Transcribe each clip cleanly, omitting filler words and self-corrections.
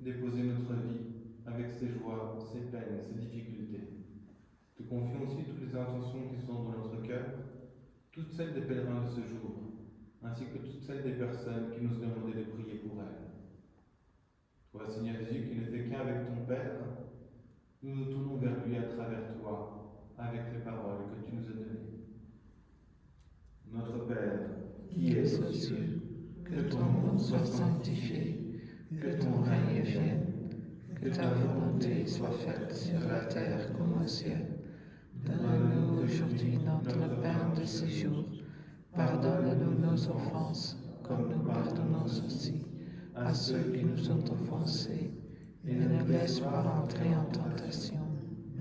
déposer notre vie avec ses joies, ses peines, ses difficultés. Te confions aussi toutes les intentions qui sont dans notre cœur, toutes celles des pèlerins de ce jour, ainsi que toutes celles des personnes qui nous ont demandé de prier pour elles. Toi, Seigneur Jésus, qui ne fais qu'un avec ton Père, nous nous tournons vers lui à travers toi, avec les paroles que tu nous as données. Notre Père, qui es aux cieux, que ton nom soit sanctifié, que ton règne vienne, que ta volonté soit faite sur la terre comme au ciel. Donne-nous aujourd'hui notre pain de ce jour. Pardonne-nous nos offenses, comme nous pardonnons aussi à ceux qui nous ont offensés. Et ne nous laisse pas entrer en tentation,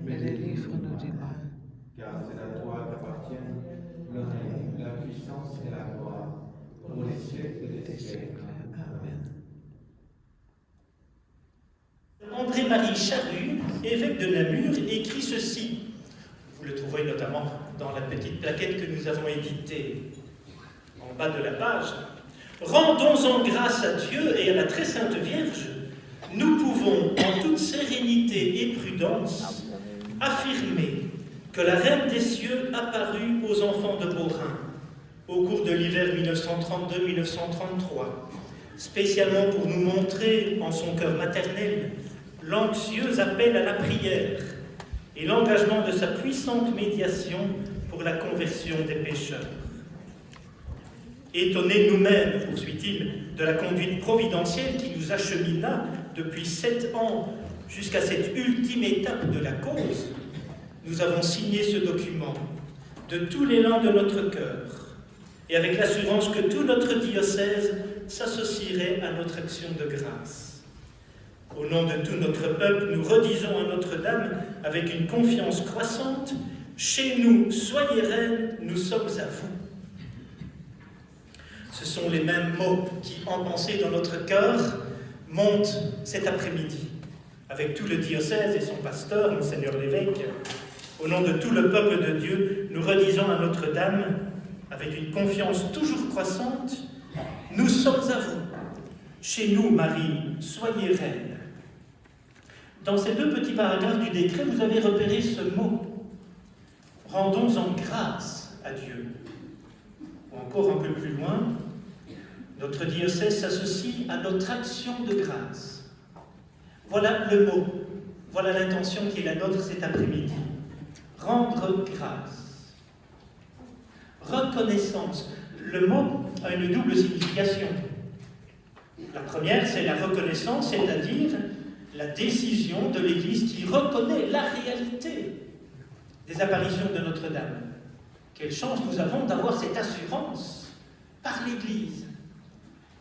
mais délivre-nous du mal. Car c'est à toi qu'appartiennent le règne, la puissance et la gloire, pour les siècles des siècles. Amen. André-Marie Charru, évêque de Namur, écrit ceci. Vous le trouverez notamment dans la petite plaquette que nous avons éditée en bas de la page. Rendons-en grâce à Dieu et à la très sainte Vierge. Nous pouvons, en toute sérénité et prudence, affirmer que la Reine des cieux apparut aux enfants de Beaurain au cours de l'hiver 1932-1933, spécialement pour nous montrer en son cœur maternel l'anxieux appel à la prière et l'engagement de sa puissante médiation pour la conversion des pécheurs. Étonnés nous-mêmes, poursuit-il, de la conduite providentielle qui nous achemina depuis 7 ans jusqu'à cette ultime étape de la cause, nous avons signé ce document de tout l'élan de notre cœur et avec l'assurance que tout notre diocèse s'associerait à notre action de grâce. Au nom de tout notre peuple, nous redisons à Notre-Dame avec une confiance croissante, « Chez nous, soyez reine, nous sommes à vous ». Ce sont les mêmes mots qui, en pensée dans notre cœur, montent cet après-midi, avec tout le diocèse et son pasteur, Monseigneur l'évêque. Au nom de tout le peuple de Dieu, nous redisons à Notre-Dame, avec une confiance toujours croissante, « Nous sommes à vous. Chez nous, Marie, soyez reine. » Dans ces 2 petits paragraphes du décret, vous avez repéré ce mot. Rendons en grâce à Dieu. Ou encore un peu plus loin, notre diocèse s'associe à notre action de grâce. Voilà le mot, voilà l'intention qui est la nôtre cet après-midi. Rendre grâce. Reconnaissance. Le mot a une double signification. La première, c'est la reconnaissance, c'est-à-dire la décision de l'Église qui reconnaît la réalité des apparitions de Notre-Dame. Quelle chance nous avons d'avoir cette assurance par l'Église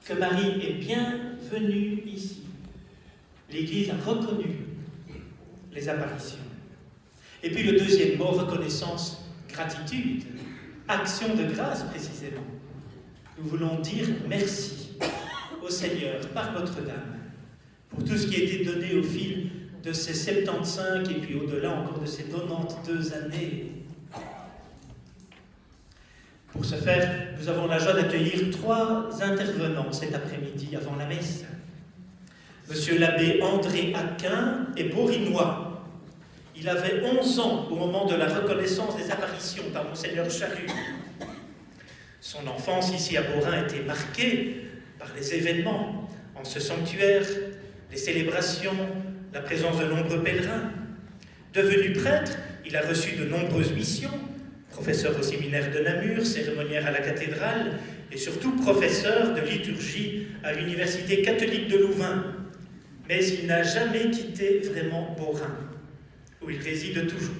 que Marie est bien venue ici. L'Église a reconnu les apparitions. Et puis le deuxième mot, reconnaissance, gratitude, action de grâce précisément. Nous voulons dire merci au Seigneur par Notre-Dame pour tout ce qui a été donné au fil de ces 75 et puis au-delà encore de ces 92 années. Pour ce faire, nous avons la joie d'accueillir 3 intervenants cet après-midi avant la messe. Monsieur l'abbé André Aquin est bourinois. Il avait 11 ans au moment de la reconnaissance des apparitions par Monseigneur Charru. Son enfance ici à Beaurain était marquée par les événements en ce sanctuaire, les célébrations, la présence de nombreux pèlerins. Devenu prêtre, il a reçu de nombreuses missions, professeur au séminaire de Namur, cérémoniaire à la cathédrale et surtout professeur de liturgie à l'Université catholique de Louvain. Mais il n'a jamais quitté vraiment Beaurain, où il réside toujours.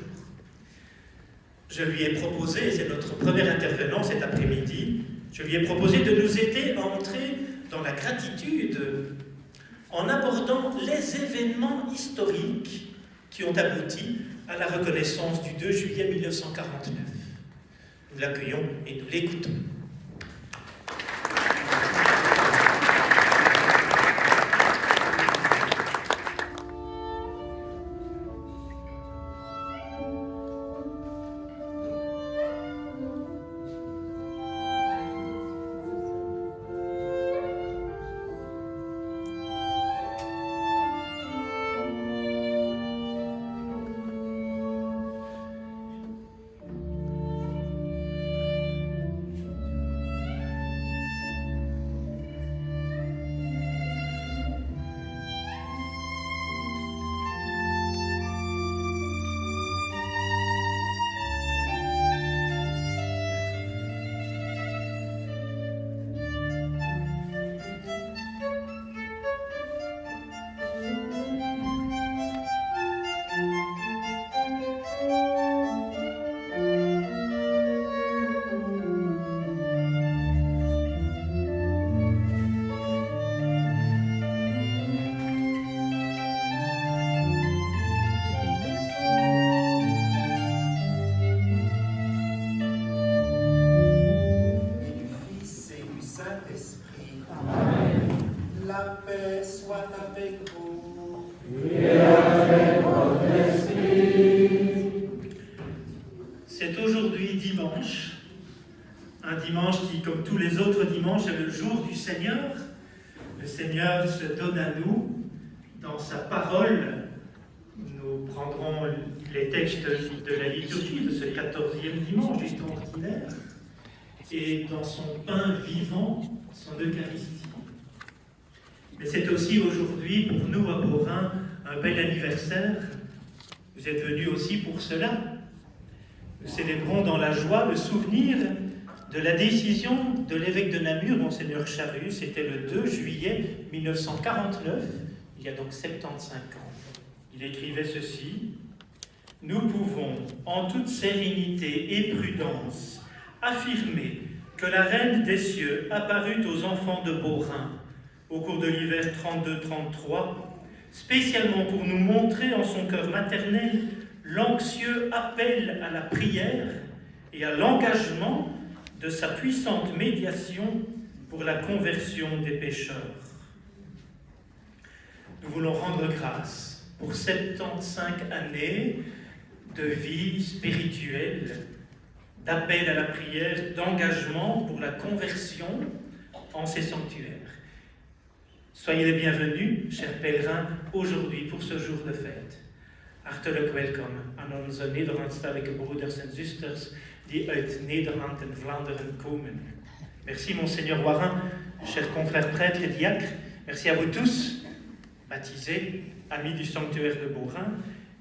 Je lui ai proposé, et c'est notre premier intervenant cet après-midi, je lui ai proposé de nous aider à entrer dans la gratitude en abordant les événements historiques qui ont abouti à la reconnaissance du 2 juillet 1949. Nous l'accueillons et nous l'écoutons. dimanche. Un dimanche qui, comme tous les autres dimanches, est le jour du Seigneur. Le Seigneur se donne à nous dans sa parole. Nous prendrons les textes de la liturgie de ce 14e dimanche du temps ordinaire et dans son pain vivant, son Eucharistie. Mais c'est aussi aujourd'hui pour nous à Beaurain un bel anniversaire. Vous êtes venus aussi pour cela. Nous célébrons dans la joie le souvenir de la décision de l'évêque de Namur, Monseigneur Charus. C'était le 2 juillet 1949, il y a donc 75 ans. Il écrivait ceci: « Nous pouvons, en toute sérénité et prudence, affirmer que la Reine des cieux apparut aux enfants de Beaurain au cours de l'hiver 32-33, spécialement pour nous montrer en son cœur maternel l'anxieux appel à la prière et à l'engagement de sa puissante médiation pour la conversion des pécheurs. Nous voulons rendre grâce pour 75 années de vie spirituelle, d'appel à la prière, d'engagement pour la conversion en ces sanctuaires. Soyez les bienvenus, chers pèlerins, aujourd'hui pour ce jour de fête. Hartelijk welkom aan onze Nederlandstalige broeders en zusters die uit Nederland en Vlaanderen komen. Merci, Monseigneur Warin, chers confrères prêtres et diacres. Merci à vous tous, baptisés, amis du sanctuaire de Beaurain,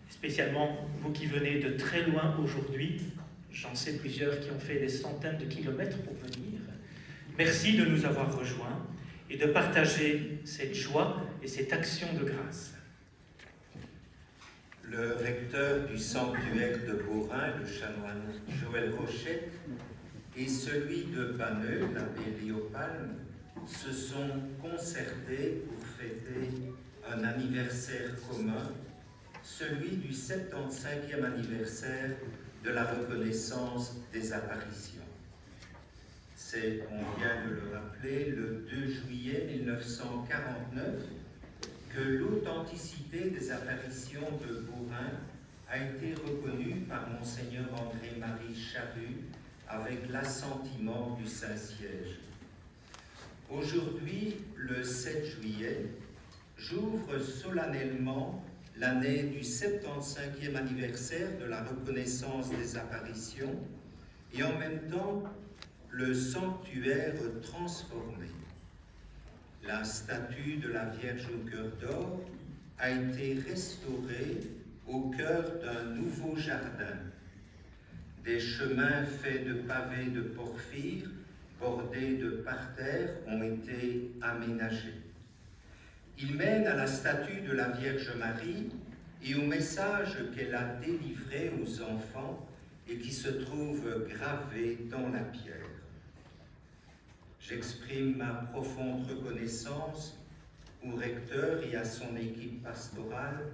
spécialement vous qui venez de très loin aujourd'hui. J'en sais plusieurs qui ont fait des centaines de kilomètres pour venir. Merci de nous avoir rejoints et de partager cette joie et cette action de grâce. Le recteur du sanctuaire de Beaurain, le chanoine Joël Rochet, et celui de Banneux, l'abbé Léopalme, se sont concertés pour fêter un anniversaire commun, celui du 75e anniversaire de la reconnaissance des apparitions. C'est, on vient de le rappeler, le 2 juillet 1949 que l'authenticité des apparitions de Beaurain a été reconnue par Monseigneur André-Marie Charus avec l'assentiment du Saint-Siège. Aujourd'hui, le 7 juillet, j'ouvre solennellement l'année du 75e anniversaire de la reconnaissance des apparitions et en même temps le sanctuaire transformé. La statue de la Vierge au cœur d'or a été restaurée au cœur d'un nouveau jardin. Des chemins faits de pavés de porphyre, bordés de parterres, ont été aménagés. Ils mènent à la statue de la Vierge Marie et au message qu'elle a délivré aux enfants et qui se trouve gravé dans la pierre. J'exprime ma profonde reconnaissance au recteur et à son équipe pastorale,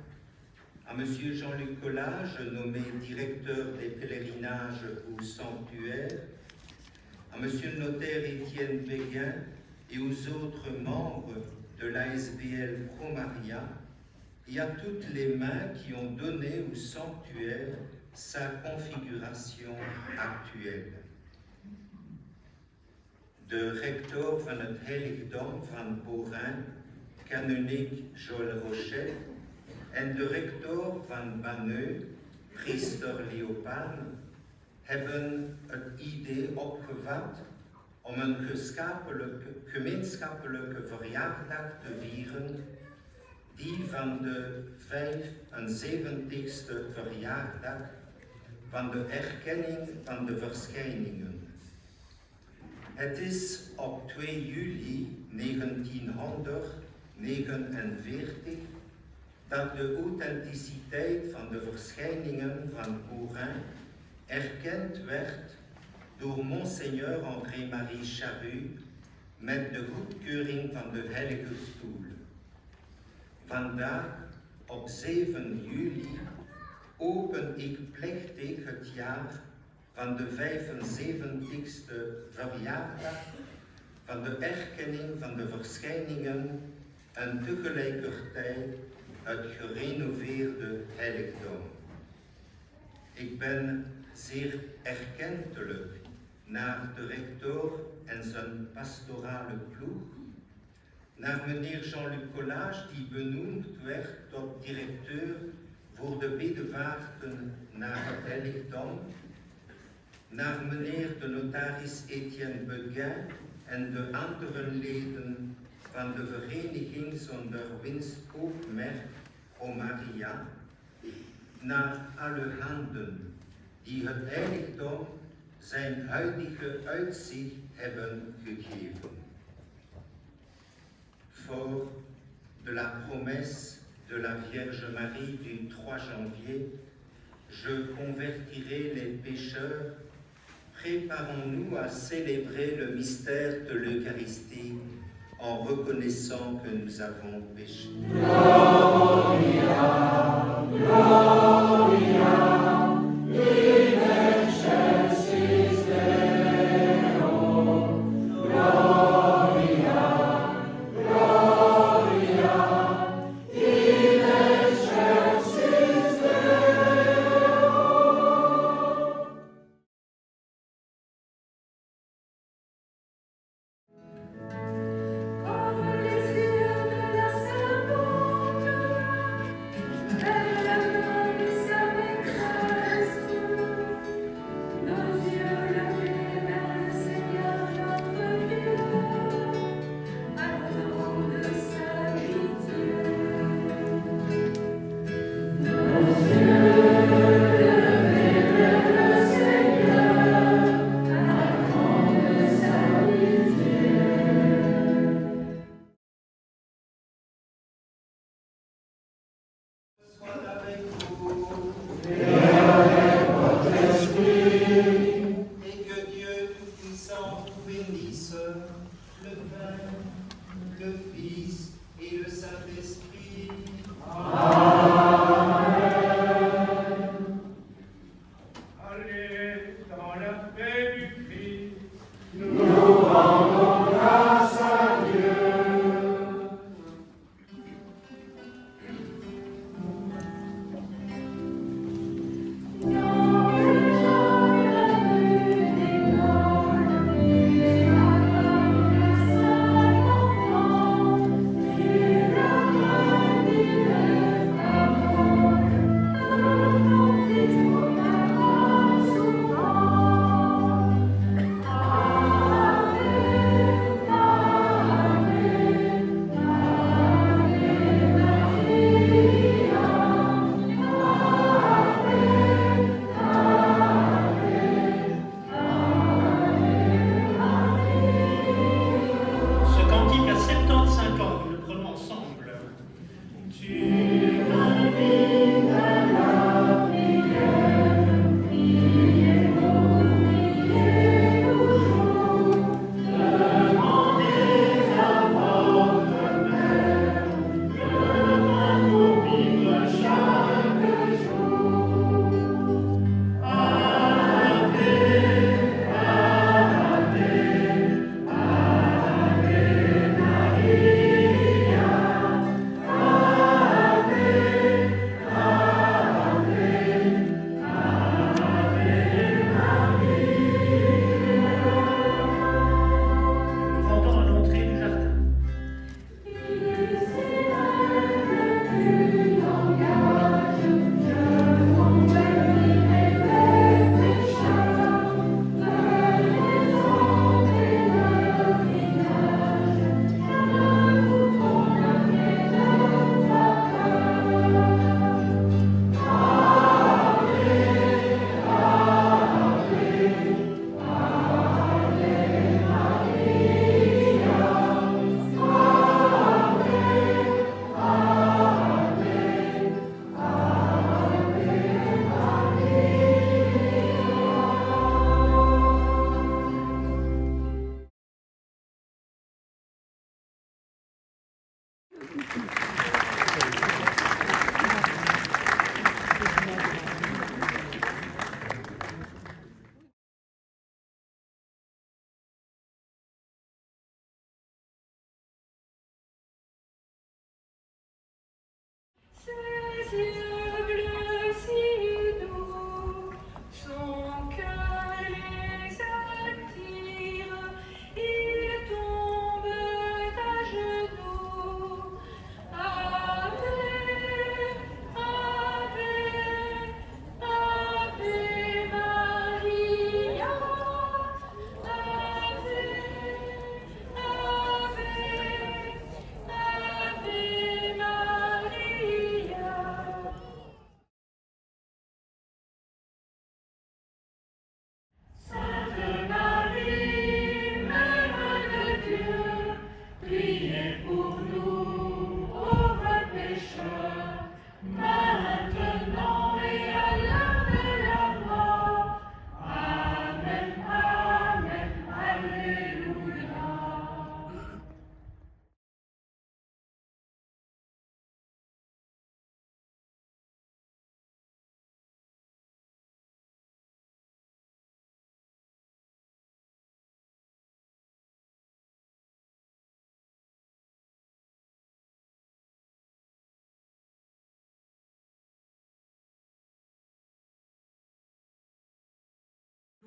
à M. Jean-Luc Collage, nommé directeur des pèlerinages au sanctuaire, à M. le notaire Étienne Béguin et aux autres membres de l'ASBL Pro Maria et à toutes les mains qui ont donné au sanctuaire sa configuration actuelle. De rector van het heiligdom van Beaurain, kanoniek Joël Rochet, en de rector van Banneux, priester Léopalme, hebben het idee opgevat om een gemeenschappelijke verjaardag te vieren, die van de 75ste verjaardag van de erkenning van de verschijningen. Het is op 2 juli 1949 dat de authenticiteit van de verschijningen van Beaurain erkend werd door Monseigneur André-Marie Charus met de goedkeuring van de Heilige Stoel. Vandaag, op 7 juli, open ik plechtig het jaar van de 75ste verjaardag van de erkenning van de verschijningen en tegelijkertijd het gerenoveerde heiligdom. Ik ben zeer erkentelijk naar de rector en zijn pastorale ploeg, naar meneer Jean-Luc Collage, die benoemd werd tot directeur voor de bedevaarten naar het heiligdom, naar meneer de notaris Etienne Beguin en de andere leden van de vereniging zonder winstoogmerk O Maria, naar alle handen die het heiligdom zijn huidige uitzicht hebben gegeven. Fort de la promesse de la Vierge Marie du 3 janvier, je convertirai les pécheurs. Préparons-nous à célébrer le mystère de l'Eucharistie en reconnaissant que nous avons péché. Gloria, Gloria, in excelsis Deo. Gloria, Gloria, in excelsis Deo. Comme les yeux de la servante, elle ne savait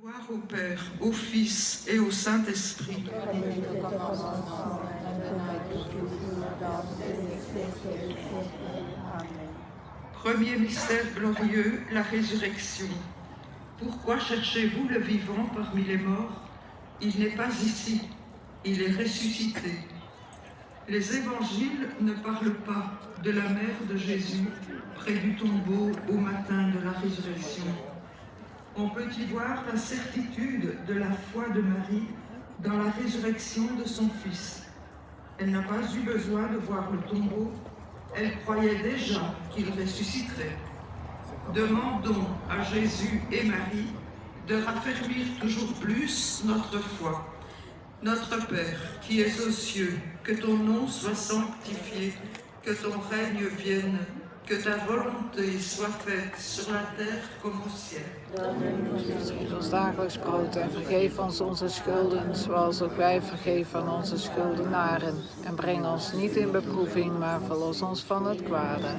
Gloire au Père, au Fils et au Saint-Esprit. Premier mystère glorieux, la résurrection. Pourquoi cherchez-vous le vivant parmi les morts? Il n'est pas ici, il est ressuscité. Les évangiles ne parlent pas de la mère de Jésus près du tombeau au matin de la résurrection. On peut y voir la certitude de la foi de Marie dans la résurrection de son Fils. Elle n'a pas eu besoin de voir le tombeau, elle croyait déjà qu'il ressusciterait. Demandons à Jésus et Marie de raffermir toujours plus notre foi. Notre Père, qui es aux cieux, que ton nom soit sanctifié, que ton règne vienne, que ta volonté soit faite sur la terre comme au ciel. Geef ons dagelijks brood en vergeef ons onze schulden, zoals ook wij vergeven aan onze schuldenaren. En breng ons niet in beproeving, maar verlos ons van het kwade.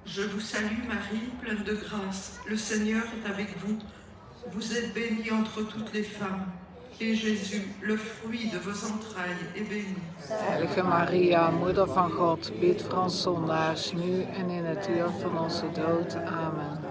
Je vous salue Marie, pleine de grâce. Le Seigneur est avec vous. Vous êtes bénie entre toutes les femmes. Et Jésus, le fruit de vos entrailles, est béni. Heilige Maria, Moeder van God, bid voor ons zondaars, nu en in het uur van onze dood. Amen.